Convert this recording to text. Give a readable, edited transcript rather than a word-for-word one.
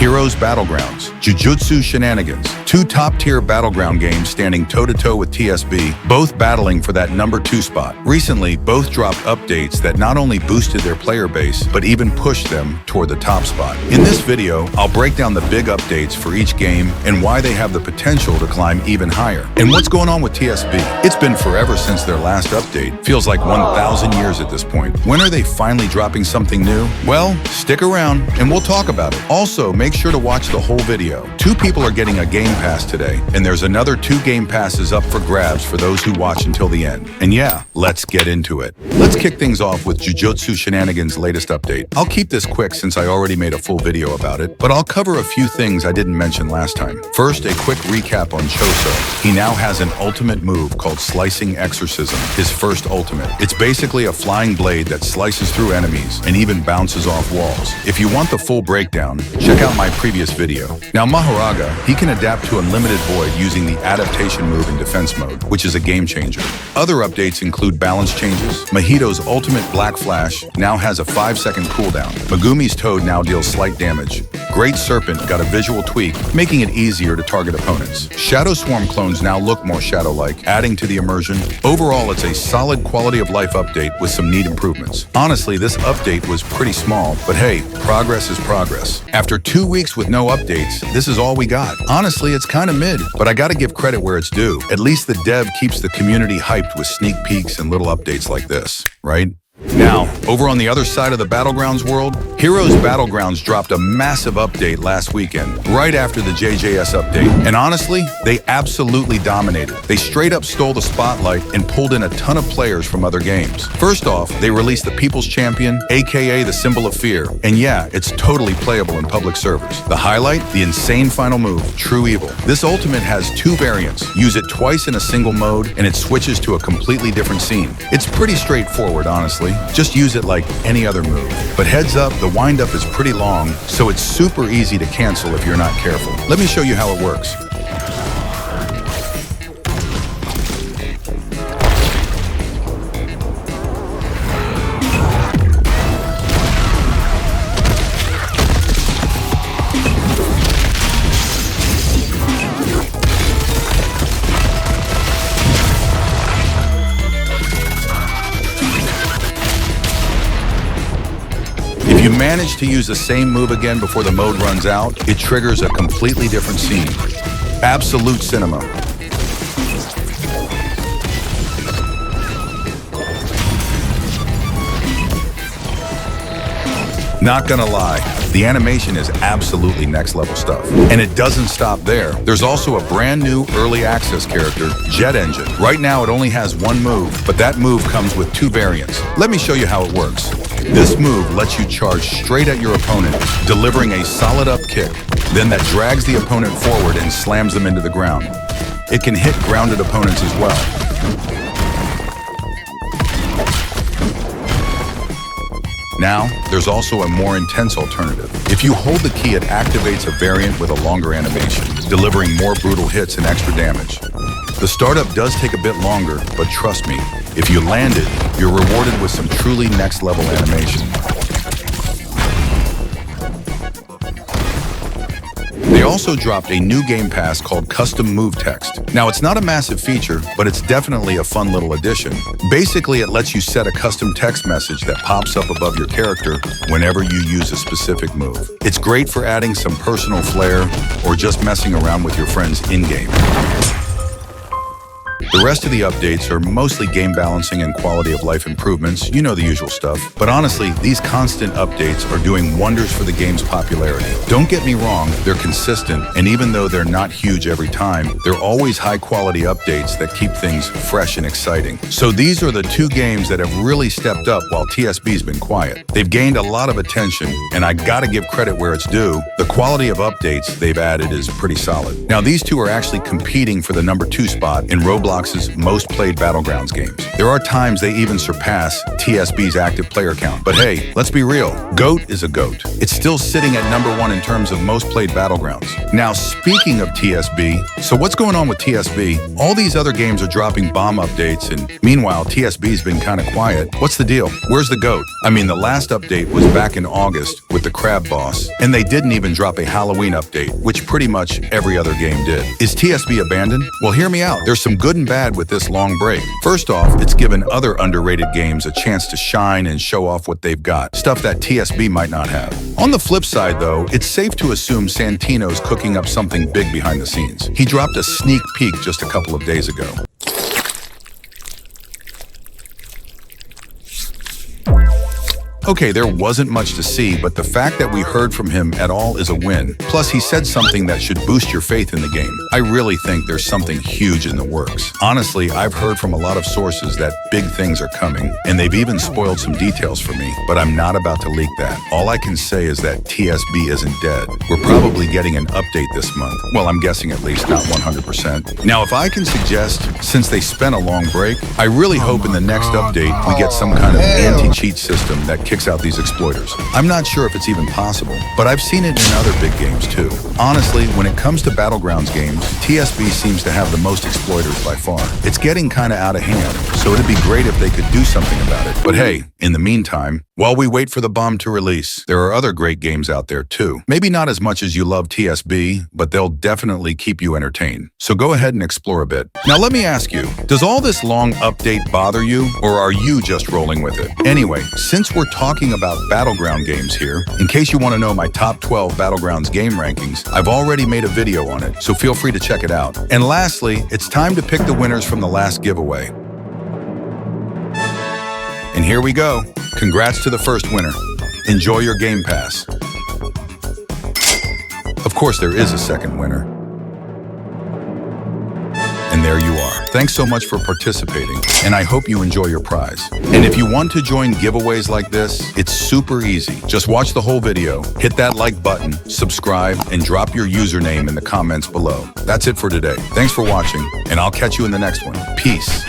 Heroes Battlegrounds, Jujutsu Shenanigans, two top-tier battleground games standing toe-to-toe with TSB, both battling for that number 2 spot. Recently, both dropped updates that not only boosted their player base, but even pushed them toward the top spot. In this video, I'll break down the big updates for each game and why they have the potential to climb even higher. And what's going on with TSB? It's been forever since their last update. Feels like 1,000 years at this point. When are they finally dropping something new? Well, stick around and we'll talk about it. Also, make sure to watch the whole video. 2 people are getting a game pass today, and there's another 2 game passes up for grabs for those who watch until the end. And yeah, let's get into it. Let's kick things off with Jujutsu Shenanigans' latest update. I'll keep this quick since I already made a full video about it, but I'll cover a few things I didn't mention last time. First, a quick recap on Choso. He now has an ultimate move called Slicing Exorcism, his first ultimate. It's basically a flying blade that slices through enemies and even bounces off walls. If you want the full breakdown, check out my previous video. Now Maharaga, he can adapt to Unlimited Void using the adaptation move in defense mode, which is a game changer. Other updates include balance changes. Mahito's ultimate Black Flash now has a 5-second cooldown. Megumi's Toad now deals slight damage. Great Serpent got a visual tweak, making it easier to target opponents. Shadow Swarm clones now look more shadow-like, adding to the immersion. Overall, it's a solid quality of life update with some neat improvements. Honestly, this update was pretty small, but hey, progress is progress. After 2 weeks with no updates, this is all we got. Honestly, it's kind of mid, but I gotta give credit where it's due. At least the dev keeps the community hyped with sneak peeks and little updates like this, right? Now, over on the other side of the Battlegrounds world, Heroes Battlegrounds dropped a massive update last weekend, right after the JJS update. And honestly, they absolutely dominated. They straight up stole the spotlight and pulled in a ton of players from other games. First off, they released the People's Champion, aka the Symbol of Fear. And yeah, it's totally playable in public servers. The highlight, the insane final move, True Evil. This ultimate has 2 variants. Use it twice in a single mode, and it switches to a completely different scene. It's pretty straightforward, honestly. Just use it like any other move. But heads up, the windup is pretty long, so it's super easy to cancel if you're not careful. Let me show you how it works. If you manage to use the same move again before the mode runs out, it triggers a completely different scene. Absolute cinema. Not gonna lie, the animation is absolutely next level stuff. And it doesn't stop there. There's also a brand new early access character, Jet Engine. Right now it only has 1 move, but that move comes with 2 variants. Let me show you how it works. This move lets you charge straight at your opponent, delivering a solid up kick. Then that drags the opponent forward and slams them into the ground. It can hit grounded opponents as well. Now, there's also a more intense alternative. If you hold the key, it activates a variant with a longer animation, delivering more brutal hits and extra damage. The startup does take a bit longer, but trust me, if you land it, you're rewarded with some truly next-level animation. They also dropped a new game pass called Custom Move Text. Now, it's not a massive feature, but it's definitely a fun little addition. Basically, it lets you set a custom text message that pops up above your character whenever you use a specific move. It's great for adding some personal flair or just messing around with your friends in-game. The rest of the updates are mostly game balancing and quality of life improvements, you know the usual stuff. But honestly, these constant updates are doing wonders for the game's popularity. Don't get me wrong, they're consistent, and even though they're not huge every time, they're always high-quality updates that keep things fresh and exciting. So these are the 2 games that have really stepped up while TSB's been quiet. They've gained a lot of attention, and I gotta give credit where it's due. The quality of updates they've added is pretty solid. Now, these 2 are actually competing for the number 2 spot in Roblox Roblox's most played Battlegrounds games. There are times they even surpass TSB's active player count. But hey, let's be real, GOAT is a GOAT. It's still sitting at #1 in terms of most played Battlegrounds. Now, speaking of TSB, so what's going on with TSB? All these other games are dropping bomb updates, and meanwhile, TSB's been kind of quiet. What's the deal? Where's the GOAT? I mean, the last update was back in August with the Crab Boss, and they didn't even drop a Halloween update, which pretty much every other game did. Is TSB abandoned? Well, hear me out. There's some good and bad with this long break. First off, it's given other underrated games a chance to shine and show off what they've got, stuff that TSB might not have. On the flip side, though, it's safe to assume Santino's cooking up something big behind the scenes. He dropped a sneak peek just a couple of days ago. Okay, there wasn't much to see, but the fact that we heard from him at all is a win. Plus, he said something that should boost your faith in the game. I really think there's something huge in the works. Honestly, I've heard from a lot of sources that big things are coming, and they've even spoiled some details for me, but I'm not about to leak that. All I can say is that TSB isn't dead. We're probably getting an update this month. Well, I'm guessing at least, not 100%. Now, if I can suggest, since they spent a long break, I really hope in the next update we get some kind of anti-cheat system that kicks out these exploiters. I'm not sure if it's even possible, but I've seen it in other big games too. Honestly, when it comes to Battlegrounds games, TSB seems to have the most exploiters by far. It's getting kind of out of hand, so it'd be great if they could do something about it. But hey, in the meantime, while we wait for the bomb to release, there are other great games out there too. Maybe not as much as you love TSB, but they'll definitely keep you entertained. So go ahead and explore a bit. Now let me ask you, does all this long update bother you, or are you just rolling with it? Anyway, since we're talking about Battleground games here, in case you want to know my top 12 Battlegrounds game rankings, I've already made a video on it, so feel free to check it out. And lastly, it's time to pick the winners from the last giveaway. And here we go. Congrats to the first winner. Enjoy your Game Pass. Of course, there is a second winner. And there you are. Thanks so much for participating, and I hope you enjoy your prize. And if you want to join giveaways like this, it's super easy. Just watch the whole video, hit that like button, subscribe, and drop your username in the comments below. That's it for today. Thanks for watching, and I'll catch you in the next one. Peace.